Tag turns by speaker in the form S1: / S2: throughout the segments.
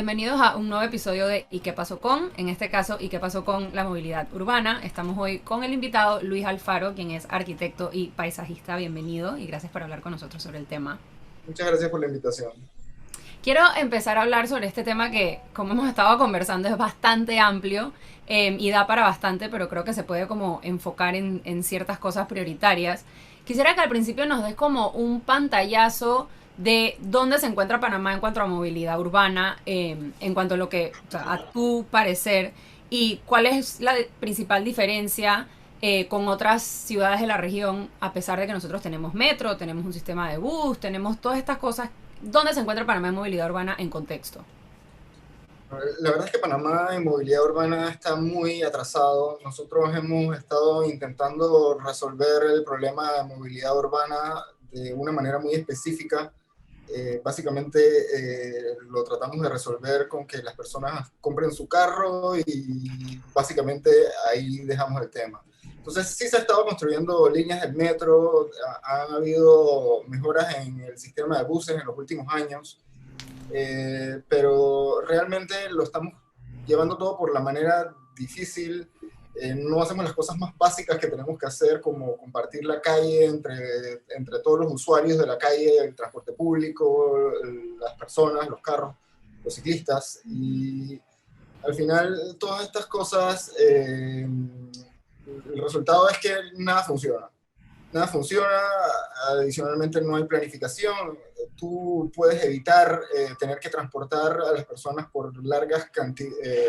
S1: bienvenidos a un nuevo episodio de ¿Y qué pasó con? En este caso, ¿Y qué pasó con la movilidad urbana? Estamos hoy con el invitado Luis Alfaro, quien es arquitecto y paisajista. Bienvenido y gracias por hablar con nosotros sobre el tema.
S2: Muchas gracias por la invitación.
S1: Quiero empezar a hablar sobre este tema que, como hemos estado conversando, es bastante amplio y da para bastante, pero creo que se puede como enfocar en ciertas cosas prioritarias. Quisiera que al principio nos des como un pantallazo de dónde se encuentra Panamá en cuanto a movilidad urbana, en cuanto a lo que, o sea, a tu parecer, y cuál es la principal diferencia con otras ciudades de la región, a pesar de que nosotros tenemos metro, tenemos un sistema de bus, tenemos todas estas cosas. ¿Dónde se encuentra Panamá en movilidad urbana en contexto?
S2: La verdad es que Panamá en movilidad urbana está muy atrasado. Nosotros hemos estado intentando resolver el problema de movilidad urbana de una manera muy específica. Básicamente lo tratamos de resolver con que las personas compren su carro y básicamente ahí dejamos el tema. Entonces sí se ha estado construyendo líneas del metro, han habido mejoras en el sistema de buses en los últimos años, pero realmente lo estamos llevando todo por la manera difícil. No hacemos las cosas más básicas que tenemos que hacer, como compartir la calle entre todos los usuarios de la calle, el transporte público, las personas, los carros, los ciclistas. Y al final, todas estas cosas, el resultado es que nada funciona. Nada funciona, adicionalmente no hay planificación. Tú puedes evitar tener que transportar a las personas por largas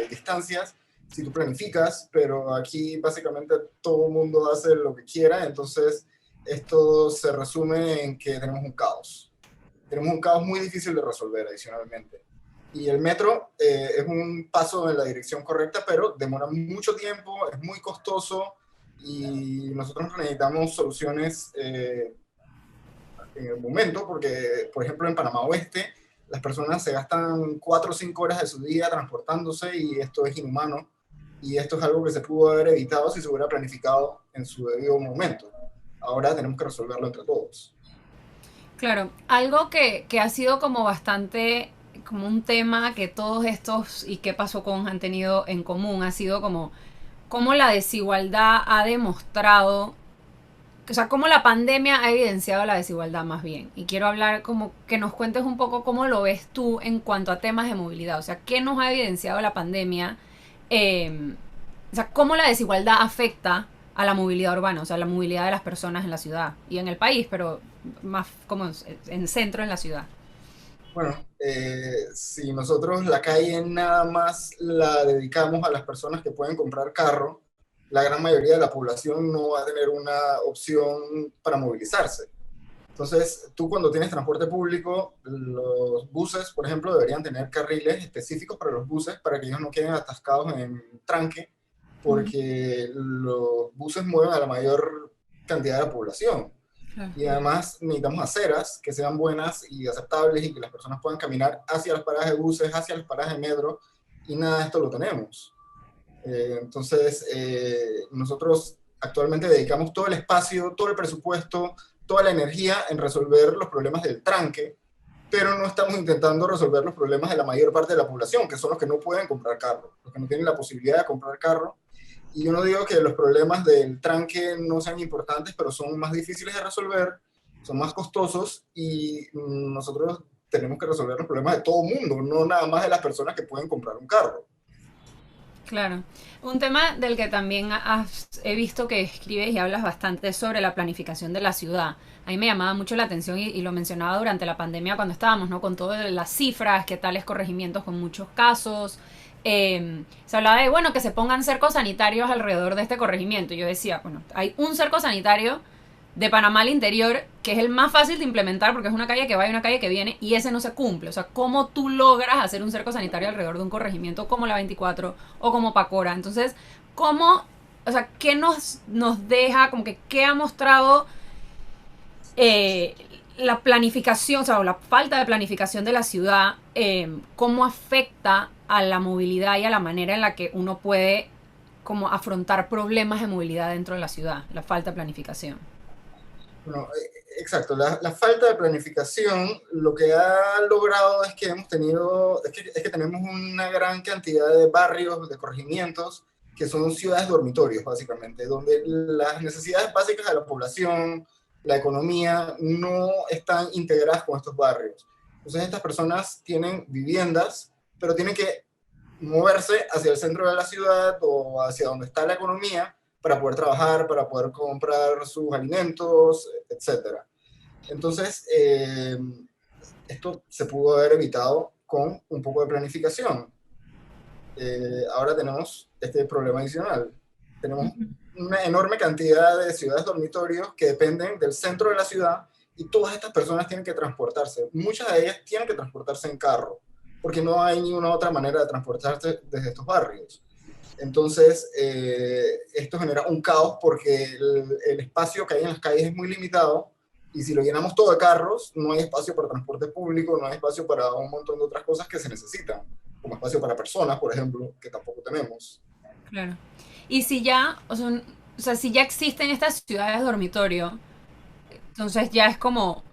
S2: distancias si tú planificas, pero aquí básicamente todo el mundo hace lo que quiera, entonces esto se resume en que tenemos un caos. Tenemos un caos muy difícil de resolver adicionalmente. Y el metro es un paso en la dirección correcta, pero demora mucho tiempo, es muy costoso y nosotros necesitamos soluciones en el momento, porque, por ejemplo, en Panamá Oeste, las personas se gastan 4 o 5 horas de su día transportándose y esto es inhumano. Y esto es algo que se pudo haber evitado si se hubiera planificado en su debido momento. Ahora tenemos que resolverlo entre todos.
S1: Claro, algo que ha sido como bastante, como un tema que todos estos y qué pasó con han tenido en común, ha sido como cómo la desigualdad ha demostrado, o sea, cómo la pandemia ha evidenciado la desigualdad más bien. Y quiero hablar como que nos cuentes un poco cómo lo ves tú en cuanto a temas de movilidad, o sea, qué nos ha evidenciado la pandemia, eh, o sea, cómo la desigualdad afecta a la movilidad urbana, o sea, la movilidad de las personas en la ciudad y en el país, pero más como en centro en la ciudad.
S2: Bueno, si nosotros la calle nada más la dedicamos a las personas que pueden comprar carro, la gran mayoría de la población no va a tener una opción para movilizarse. Entonces, tú cuando tienes transporte público, los buses, por ejemplo, deberían tener carriles específicos para los buses para que ellos no queden atascados en tranque, porque los buses mueven a la mayor cantidad de la población.
S1: Claro.
S2: Y además necesitamos aceras que sean buenas y aceptables y que las personas puedan caminar hacia las paradas de buses, hacia las paradas de metro, y nada de esto lo tenemos. Entonces, nosotros actualmente dedicamos todo el espacio, todo el presupuesto, toda la energía en resolver los problemas del tranque, pero no estamos intentando resolver los problemas de la mayor parte de la población, que son los que no pueden comprar carro, los que no tienen la posibilidad de comprar carro. Y yo no digo que los problemas del tranque no sean importantes, pero son más difíciles de resolver, son más costosos y nosotros tenemos que resolver los problemas de todo el mundo, no nada más de las personas que pueden comprar un carro.
S1: Claro. Un tema del que también he visto que escribes y hablas bastante es sobre la planificación de la ciudad. A mí me llamaba mucho la atención y lo mencionaba durante la pandemia cuando estábamos, ¿no? Con todas las cifras, que tales corregimientos con muchos casos. Se hablaba de, bueno, que se pongan cercos sanitarios alrededor de este corregimiento. Y yo decía, bueno, hay un cerco sanitario de Panamá al interior, que es el más fácil de implementar porque es una calle que va y una calle que viene, y ese no se cumple. O sea, ¿cómo tú logras hacer un cerco sanitario alrededor de un corregimiento como la 24 o como Pacora? Entonces, ¿cómo, o sea, qué nos deja, como que qué ha mostrado eh, la planificación, o sea, o la falta de planificación de la ciudad, cómo afecta a la movilidad y a la manera en la que uno puede como afrontar problemas de movilidad dentro de la ciudad, la falta de planificación?
S2: Bueno, exacto, la falta de planificación lo que ha logrado es que es que tenemos una gran cantidad de barrios, de corregimientos, que son ciudades dormitorios, básicamente, donde las necesidades básicas de la población, la economía, no están integradas con estos barrios. Entonces estas personas tienen viviendas, pero tienen que moverse hacia el centro de la ciudad o hacia donde está la economía para poder trabajar, para poder comprar sus alimentos, etcétera. Entonces, esto se pudo haber evitado con un poco de planificación. Ahora tenemos este problema adicional. Tenemos una enorme cantidad de ciudades dormitorios que dependen del centro de la ciudad y todas estas personas tienen que transportarse. Muchas de ellas tienen que transportarse en carro, porque no hay ninguna otra manera de transportarse desde estos barrios. Entonces, esto genera un caos porque el espacio que hay en las calles es muy limitado y si lo llenamos todo de carros, no hay espacio para transporte público, no hay espacio para un montón de otras cosas que se necesitan, como espacio para personas, por ejemplo, que tampoco tenemos.
S1: Claro. Y si ya, o sea, si ya existen estas ciudades dormitorio, entonces ya es como,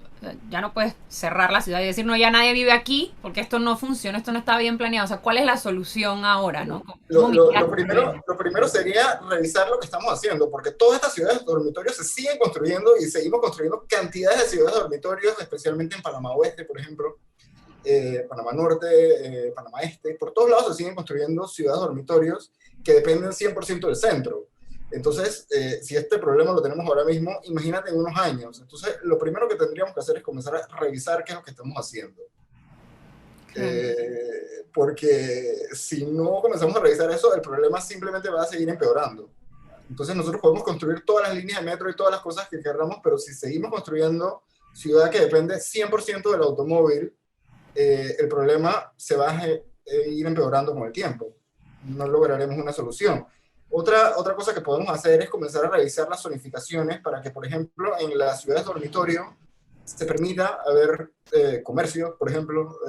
S1: ya no puedes cerrar la ciudad y decir, no, ya nadie vive aquí, porque esto no funciona, esto no está bien planeado. O sea, ¿cuál es la solución ahora, no? ¿Cómo mitigar este problema?
S2: Lo primero sería revisar lo que estamos haciendo, porque todas estas ciudades dormitorios se siguen construyendo y seguimos construyendo cantidades de ciudades dormitorios, especialmente en Panamá Oeste, por ejemplo, Panamá Norte, Panamá Este. Por todos lados se siguen construyendo ciudades dormitorios que dependen 100% del centro. Entonces, si este problema lo tenemos ahora mismo, imagínate en unos años. Entonces, lo primero que tendríamos que hacer es comenzar a revisar qué es lo que estamos haciendo.
S1: Claro.
S2: Porque si no comenzamos a revisar eso, el problema simplemente va a seguir empeorando. Entonces nosotros podemos construir todas las líneas de metro y todas las cosas que queramos, pero si seguimos construyendo ciudad que depende 100% del automóvil, el problema se va a ir empeorando con el tiempo. No lograremos una solución. Otra cosa que podemos hacer es comenzar a revisar las zonificaciones para que, por ejemplo, en las ciudades dormitorio se permita haber comercio, por ejemplo,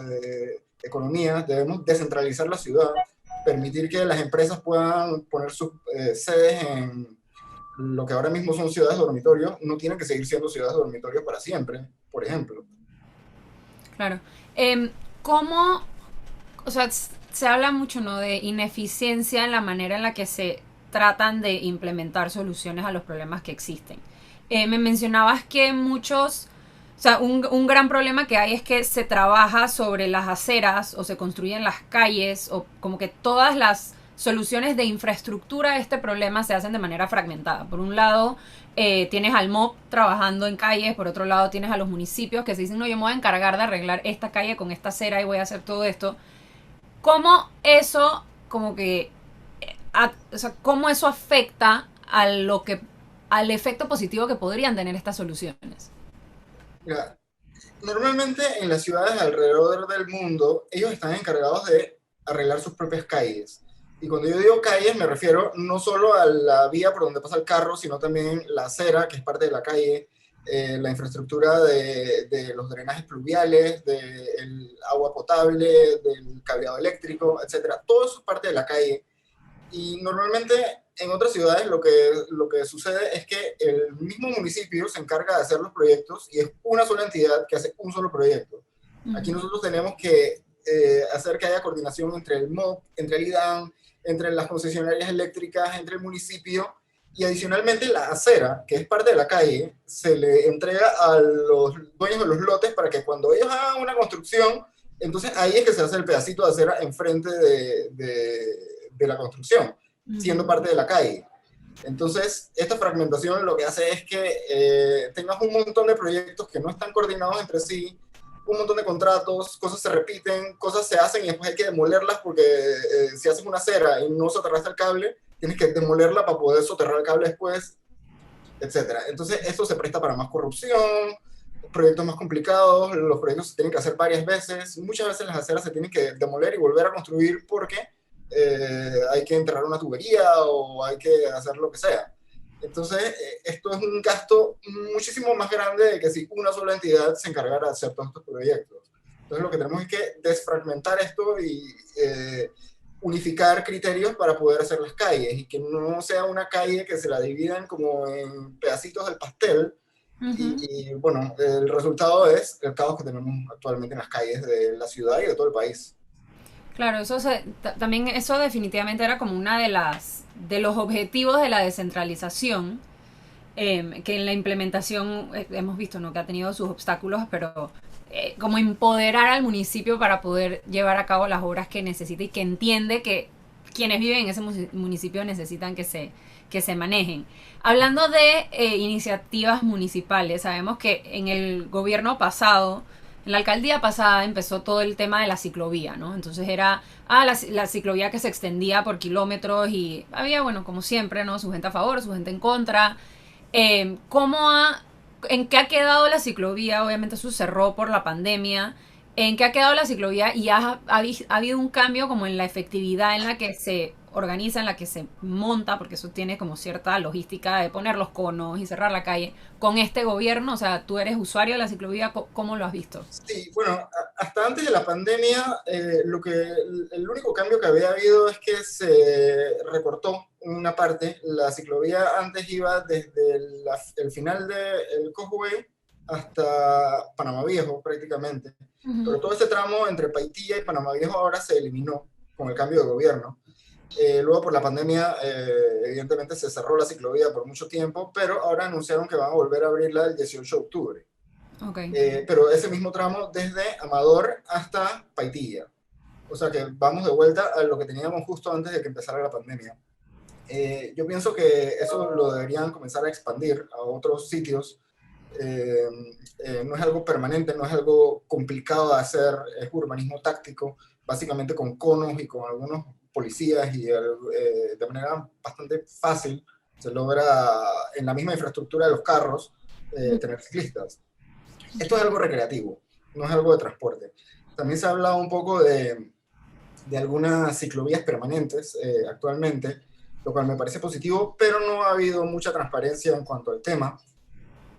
S2: economía. Debemos descentralizar la ciudad, permitir que las empresas puedan poner sus sedes en lo que ahora mismo son ciudades dormitorios, no tienen que seguir siendo ciudades dormitorios para siempre, por ejemplo.
S1: Claro. ¿Cómo, o sea, se habla mucho, ¿no? De ineficiencia en la manera en la que se tratan de implementar soluciones a los problemas que existen. Me mencionabas que muchos, o sea, un gran problema que hay es que se trabaja sobre las aceras o se construyen las calles o como que todas las soluciones de infraestructura a este problema se hacen de manera fragmentada. Por un lado, tienes al MOP trabajando en calles, por otro lado tienes a los municipios que se dicen, no, yo me voy a encargar de arreglar esta calle con esta acera y voy a hacer todo esto. ¿Cómo eso, como que, o sea, cómo eso afecta a lo que, al efecto positivo que podrían tener estas soluciones?
S2: Mira, normalmente en las ciudades alrededor del mundo, ellos están encargados de arreglar sus propias calles. Y cuando yo digo calles, me refiero no solo a la vía por donde pasa el carro, sino también la acera, que es parte de la calle, la infraestructura de los drenajes pluviales, del agua potable, del cableado eléctrico, etcétera. Todo eso es parte de la calle. Y normalmente en otras ciudades lo que sucede es que el mismo municipio se encarga de hacer los proyectos y es una sola entidad que hace un solo proyecto. Aquí nosotros tenemos que hacer que haya coordinación entre el MOP, entre el IDAN, entre las concesionarias eléctricas, entre el municipio y adicionalmente la acera, que es parte de la calle, se le entrega a los dueños de los lotes para que cuando ellos hagan una construcción, entonces ahí es que se hace el pedacito de acera enfrente de la construcción, siendo parte de la calle. Entonces, esta fragmentación lo que hace es que tengas un montón de proyectos que no están coordinados entre sí, un montón de contratos, cosas se repiten, cosas se hacen y después hay que demolerlas porque si haces una acera y no soterraste el cable, tienes que demolerla para poder soterrar el cable después, etcétera. Entonces, esto se presta para más corrupción, proyectos más complicados, los proyectos se tienen que hacer varias veces, muchas veces las aceras se tienen que demoler y volver a construir porque hay que enterrar una tubería o hay que hacer lo que sea. Entonces, esto es un gasto muchísimo más grande de que si una sola entidad se encargara de hacer todos estos proyectos. Entonces, lo que tenemos es que desfragmentar esto y unificar criterios para poder hacer las calles y que no sea una calle que se la dividan como en pedacitos del pastel
S1: Ujú.
S2: Y bueno, el resultado es el caos que tenemos actualmente en las calles de la ciudad y de todo el país.
S1: Claro, también eso definitivamente era como una de los objetivos de la descentralización, que en la implementación hemos visto, ¿no? Que ha tenido sus obstáculos, pero como empoderar al municipio para poder llevar a cabo las obras que necesita y que entiende que quienes viven en ese municipio necesitan que se manejen. Hablando de iniciativas municipales, sabemos que en el gobierno pasado, en la alcaldía pasada empezó todo el tema de la ciclovía, ¿no? Entonces era la ciclovía que se extendía por kilómetros y había, bueno, como siempre, ¿no? Su gente a favor, su gente en contra. ¿Cómo ha, en qué ha quedado la ciclovía? Obviamente eso cerró por la pandemia. ¿En qué ha quedado la ciclovía? Y ha habido un cambio como en la efectividad en la que se organiza, en la que se monta, porque eso tiene como cierta logística de poner los conos y cerrar la calle. Con este gobierno, o sea, tú eres usuario de la ciclovía, ¿cómo lo has visto?
S2: Sí, bueno, hasta antes de la pandemia, el único cambio que había habido es que se recortó una parte. La ciclovía antes iba desde el final del Causeway hasta Panamá Viejo, prácticamente.
S1: Ujú.
S2: Pero todo ese tramo entre Paitilla y Panamá Viejo ahora se eliminó con el cambio de gobierno. Luego por la pandemia, evidentemente se cerró la ciclovía por mucho tiempo, pero ahora anunciaron que van a volver a abrirla el 18 de octubre.
S1: Ok.
S2: Pero ese mismo tramo desde Amador hasta Paitilla. O sea que vamos de vuelta a lo que teníamos justo antes de que empezara la pandemia. Yo pienso que eso lo deberían comenzar a expandir a otros sitios. Eh, no es algo permanente, no es algo complicado de hacer, es urbanismo táctico, básicamente con conos y con algunos policías y de manera bastante fácil se logra en la misma infraestructura de los carros tener ciclistas. Esto es algo recreativo, no es algo de transporte. También se ha hablado un poco de algunas ciclovías permanentes actualmente, lo cual me parece positivo, pero no ha habido mucha transparencia en cuanto al tema.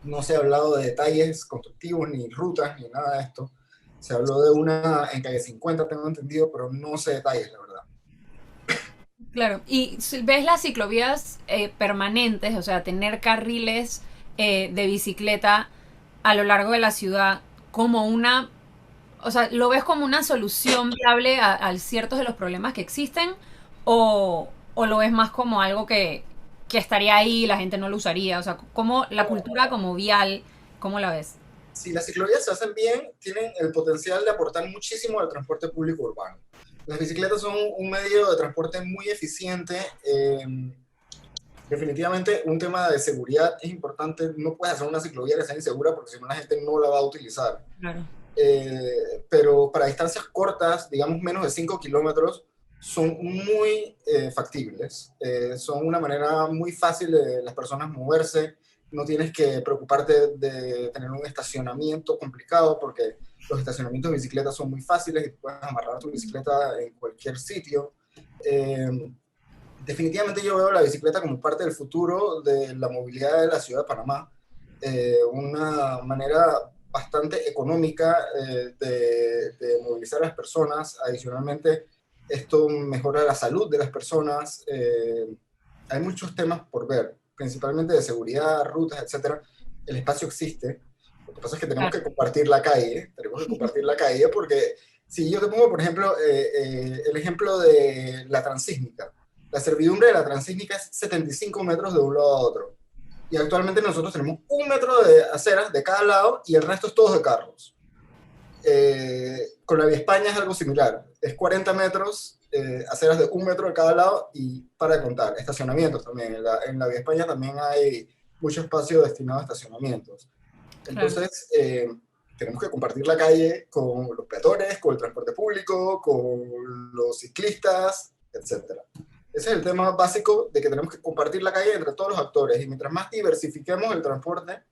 S2: No se ha hablado de detalles constructivos, ni rutas, ni nada de esto. Se habló de una en calle 50, tengo entendido, pero no sé detalles, la verdad.
S1: Claro, y si ves las ciclovías permanentes, o sea, tener carriles de bicicleta a lo largo de la ciudad como una, o sea, ¿lo ves como una solución viable a ciertos de los problemas que existen o lo ves más como algo que estaría ahí y la gente no lo usaría? O sea, como la cultura como vial, ¿cómo la ves?
S2: Si las ciclovías se hacen bien, tienen el potencial de aportar muchísimo al transporte público urbano. Las bicicletas son un medio de transporte muy eficiente. Definitivamente un tema de seguridad es importante. No puedes hacer una ciclovía que sea insegura porque si no la gente no la va a utilizar.
S1: Claro.
S2: Pero para distancias cortas, digamos menos de 5 kilómetros, son muy factibles. Son una manera muy fácil de las personas moverse. No tienes que preocuparte de tener un estacionamiento complicado porque los estacionamientos de bicicletas son muy fáciles y puedes amarrar tu bicicleta en cualquier sitio. Eh, Definitivamente yo veo la bicicleta como parte del futuro de la movilidad de la ciudad de Panamá. Una manera bastante económica de movilizar a las personas. Adicionalmente, esto mejora la salud de las personas. Hay muchos temas por ver, principalmente de seguridad, rutas, etcétera. El espacio existe. Lo que pasa es que tenemos
S1: Claro.
S2: que compartir la calle. Tenemos que compartir la calle porque si yo te pongo, por ejemplo, el ejemplo de la transísmica. La servidumbre de la transísmica es 75 metros de un lado a otro. Y actualmente nosotros tenemos 1 metro de aceras de cada lado y el resto es todo de carros. Con la Vía España es algo similar. Es 40 metros, aceras de 1 metro de cada lado y para de contar. Estacionamientos también. En la Vía España también hay mucho espacio destinado a estacionamientos.
S1: Claro.
S2: Entonces, tenemos que compartir la calle con los peatones, con el transporte público, con los ciclistas, etcétera. Ese es el tema básico de que tenemos que compartir la calle entre todos los actores y mientras más diversifiquemos el transporte,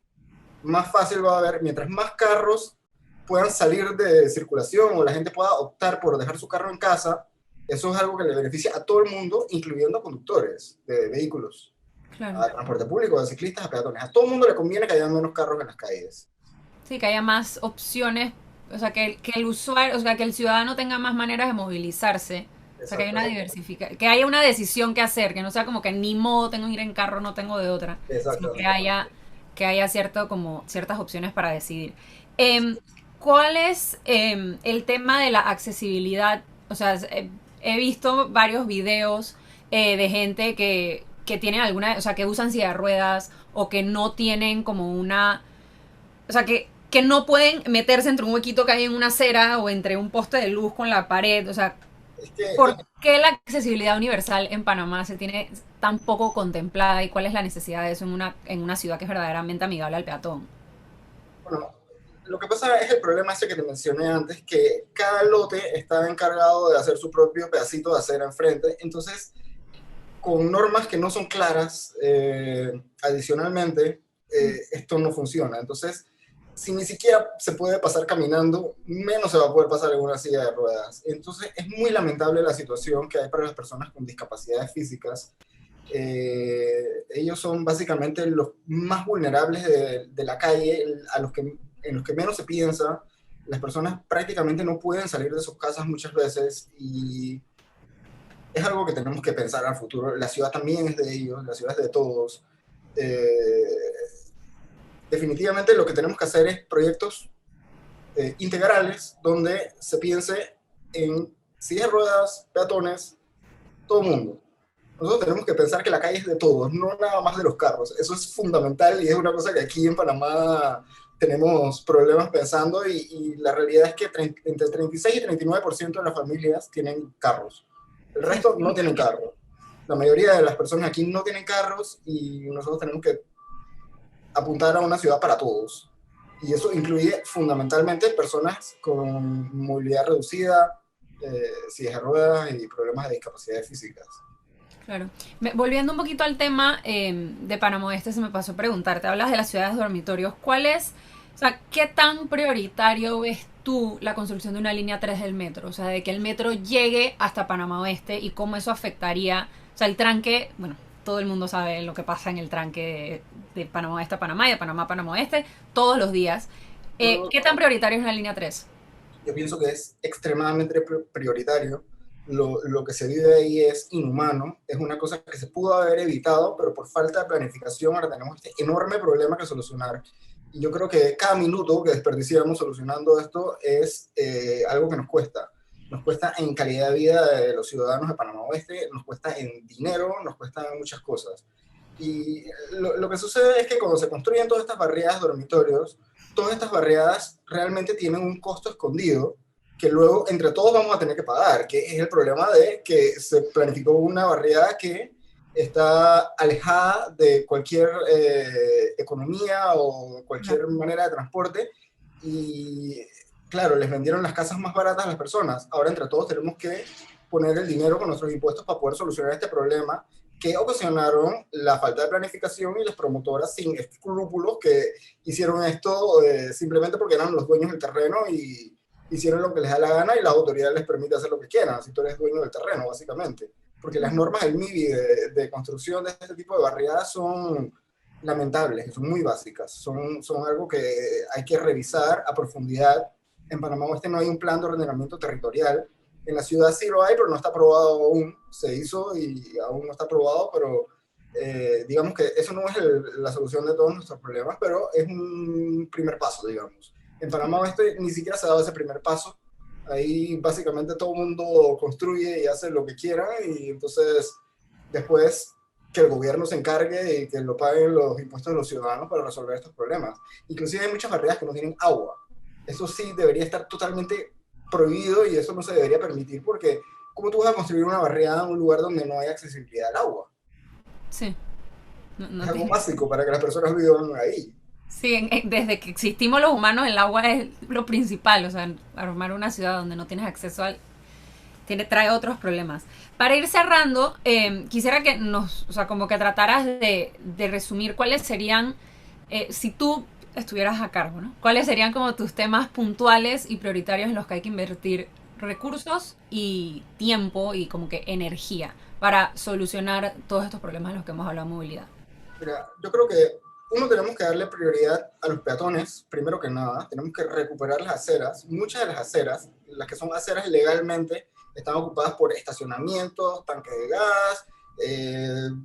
S2: más fácil va a haber, mientras más carros puedan salir de circulación o la gente pueda optar por dejar su carro en casa, eso es algo que le beneficia a todo el mundo, incluyendo a conductores de vehículos,
S1: Claro.
S2: a transporte público, a ciclistas, a peatones. A todo el mundo le conviene que haya menos carros en las calles.
S1: Sí, que haya más opciones, o sea, que el usuario, o sea, que el ciudadano tenga más maneras de movilizarse, o sea, que haya una
S2: Exactamente.
S1: diversificación, que haya una decisión que hacer, que no sea como que ni modo tengo que ir en carro, no tengo de otra, sino
S2: Exactamente.
S1: que haya como ciertas opciones para decidir. Em, ¿Cuál es el tema de la accesibilidad? O sea, he visto varios videos de gente que tienen alguna, o sea, que usan silla de ruedas o que no tienen como una, o sea, que no pueden meterse entre un huequito que hay en una acera o entre un poste de luz con la pared. O sea,
S2: Es que,
S1: ¿por qué la accesibilidad universal en Panamá se tiene tan poco contemplada y cuál es la necesidad de eso en una ciudad que es verdaderamente amigable al peatón?
S2: bueno, lo que pasa es el problema ese que te mencioné antes, que cada lote está encargado de hacer su propio pedacito de acera enfrente, entonces con normas que no son claras, adicionalmente, esto no funciona. Entonces, si ni siquiera se puede pasar caminando, menos se va a poder pasar en una silla de ruedas. Entonces, es muy lamentable la situación que hay para las personas con discapacidades físicas. Ellos son básicamente los más vulnerables de la calle, en los que menos se piensa. Las personas prácticamente no pueden salir de sus casas muchas veces y es algo que tenemos que pensar al futuro. La ciudad también es de ellos, la ciudad es de todos. Eh, Definitivamente lo que tenemos que hacer es proyectos integrales donde se piense en sillas de ruedas, peatones, todo el mundo. Nosotros tenemos que pensar que la calle es de todos, no nada más de los carros. Eso es fundamental y es una cosa que aquí en Panamá tenemos problemas pensando y la realidad es que entre 36 y 39% de las familias tienen carros. El
S1: Sí,
S2: resto no tienen carro. La mayoría de las personas aquí no tienen carros y nosotros tenemos que apuntar a una ciudad para todos. Y eso incluye fundamentalmente personas con movilidad reducida, sillas de ruedas y problemas de discapacidades físicas.
S1: claro. Volviendo un poquito al tema de Panamá Oeste, se me pasó a preguntarte, hablas de las ciudades dormitorios, ¿cuál es, o sea, qué tan prioritario ves tú la construcción de una línea 3 del metro? O sea, de que el metro llegue hasta Panamá Oeste y cómo eso afectaría, o sea, el tranque, bueno, todo el mundo sabe lo que pasa en el tranque de Panamá Oeste a Panamá y de Panamá a Panamá Oeste todos los días.
S2: Yo,
S1: ¿Qué tan prioritario es la línea 3?
S2: yo pienso que es extremadamente prioritario. Lo que se vive ahí es inhumano, es una cosa que se pudo haber evitado, pero por falta de planificación ahora tenemos este enorme problema que solucionar. Y yo creo que cada minuto que desperdiciamos solucionando esto es algo que nos cuesta en calidad de vida de los ciudadanos de Panamá Oeste, nos cuesta en dinero, nos cuesta en muchas cosas. Y lo que sucede es que cuando se construyen todas estas barriadas dormitorios, todas estas barriadas realmente tienen un costo escondido que luego entre todos vamos a tener que pagar, que es el problema de que se planificó una barriada que está alejada de cualquier economía o cualquier manera de transporte y claro, les vendieron las casas más baratas a las personas. Ahora entre todos tenemos que poner el dinero con nuestros impuestos para poder solucionar este problema que ocasionaron la falta de planificación y las promotoras sin escrúpulos que hicieron esto simplemente porque eran los dueños del terreno y hicieron lo que les da la gana y la autoridad les permite hacer lo que quieran, si tú eres dueño del terreno, básicamente. Porque las normas del MIBI de construcción de este tipo de barriadas son lamentables, son muy básicas, son algo que hay que revisar a profundidad. En Panamá Oeste no hay un plan de ordenamiento territorial. En la ciudad sí lo hay, pero no está aprobado aún. Se hizo y aún no está aprobado, pero digamos que eso no es la solución de todos nuestros problemas, pero es un primer paso, digamos. En Panamá Oeste ni siquiera se ha dado ese primer paso. Ahí básicamente todo el mundo construye y hace lo que quiera y entonces después que el gobierno se encargue y que lo paguen los impuestos de los ciudadanos para resolver estos problemas. Inclusive hay muchas barriadas que no tienen agua. Eso sí debería estar totalmente prohibido y eso no se debería permitir porque ¿cómo tú vas a construir una barriada en un lugar donde no hay accesibilidad al agua?
S1: Sí,
S2: Es
S1: no
S2: algo
S1: tiene.
S2: básico para que las personas vivan ahí.
S1: Sí, desde que existimos los humanos, el agua es lo principal. O sea, armar una ciudad donde no tienes acceso al. Trae otros problemas. Para ir cerrando, quisiera que o sea, como que trataras de resumir cuáles serían, si tú estuvieras a cargo, ¿no? ¿Cuáles serían como tus temas puntuales y prioritarios en los que hay que invertir recursos y tiempo y como que energía para solucionar todos estos problemas de los que hemos hablado de movilidad?
S2: Mira, yo creo que uno tenemos que darle prioridad a los peatones, primero que nada, tenemos que recuperar las aceras. Muchas de las aceras, las que son aceras legalmente, están ocupadas por estacionamientos, tanques de gas,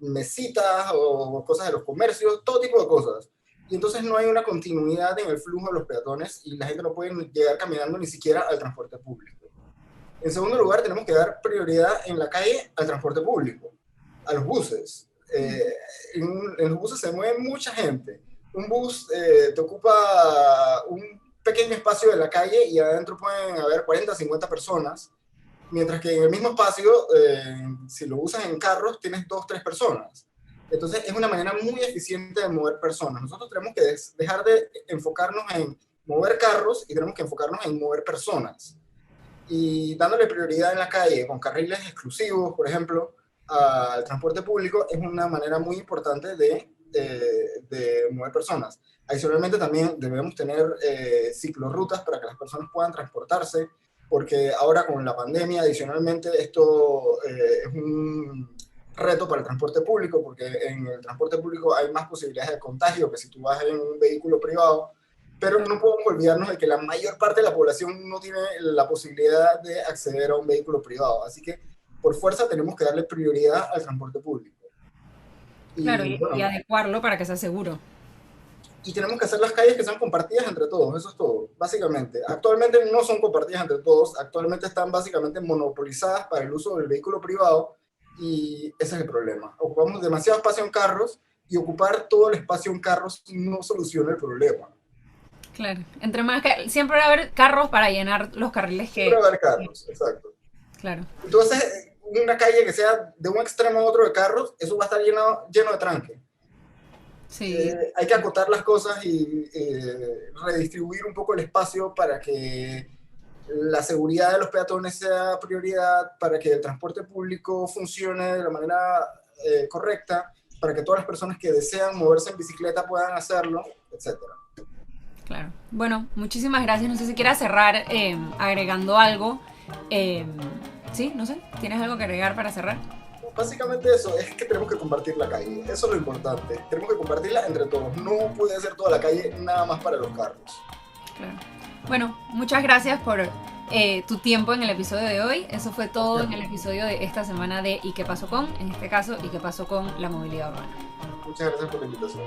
S2: mesitas o cosas de los comercios, todo tipo de cosas. y entonces no hay una continuidad en el flujo de los peatones y la gente no puede llegar caminando ni siquiera al transporte público. En segundo lugar, tenemos que dar prioridad en la calle al transporte público, a los buses. En los buses se mueve mucha gente. Un bus te ocupa un pequeño espacio de la calle y adentro pueden haber 40, 50 personas, mientras que en el mismo espacio, si lo usas en carros, tienes 2, 3 personas. Entonces es una manera muy eficiente de mover personas. Nosotros tenemos que dejar de enfocarnos en mover carros y tenemos que enfocarnos en mover personas. Y dándole prioridad en la calle, con carriles exclusivos, por ejemplo, al transporte público, es una manera muy importante de mover personas. Adicionalmente, también debemos tener ciclorrutas para que las personas puedan transportarse, porque ahora con la pandemia, adicionalmente, esto es un reto para el transporte público, porque en el transporte público hay más posibilidades de contagio que si tú vas en un vehículo privado, pero no podemos olvidarnos de que la mayor parte de la población no tiene la posibilidad de acceder a un vehículo privado, así que por fuerza tenemos que darle prioridad al transporte público.
S1: Claro,
S2: Y bueno,
S1: y adecuarlo para que sea seguro.
S2: y tenemos que hacer las calles que sean compartidas entre todos, eso es todo, básicamente. Actualmente no son compartidas entre todos, actualmente están básicamente monopolizadas para el uso del vehículo privado, y ese es el problema. Ocupamos demasiado espacio en carros, y ocupar todo el espacio en carros no soluciona el problema.
S1: Claro. Entre más que siempre va a haber carros para llenar los carriles
S2: Siempre
S1: que.
S2: va a haber carros, exacto.
S1: Claro.
S2: Entonces, una calle que sea de un extremo a otro de carros, eso va a estar lleno de tranque.
S1: Sí.
S2: Hay que acotar las cosas y redistribuir un poco el espacio para que la seguridad de los peatones sea prioridad, para que el transporte público funcione de la manera correcta, para que todas las personas que desean moverse en bicicleta puedan hacerlo, etcétera.
S1: Claro. Bueno, muchísimas gracias. No sé si quieras cerrar agregando algo. Eh, sí, no sé. ¿Tienes algo que agregar para cerrar?
S2: Básicamente eso, es que tenemos que compartir la calle, eso es lo importante, tenemos que compartirla entre todos, no puede ser toda la calle nada más para los carros.
S1: Claro. Bueno, muchas gracias por tu tiempo en el episodio de hoy. Eso fue todo en el episodio de esta semana de ¿Y qué pasó con? En este caso, ¿Y qué pasó con la movilidad urbana?
S2: Muchas gracias por la invitación.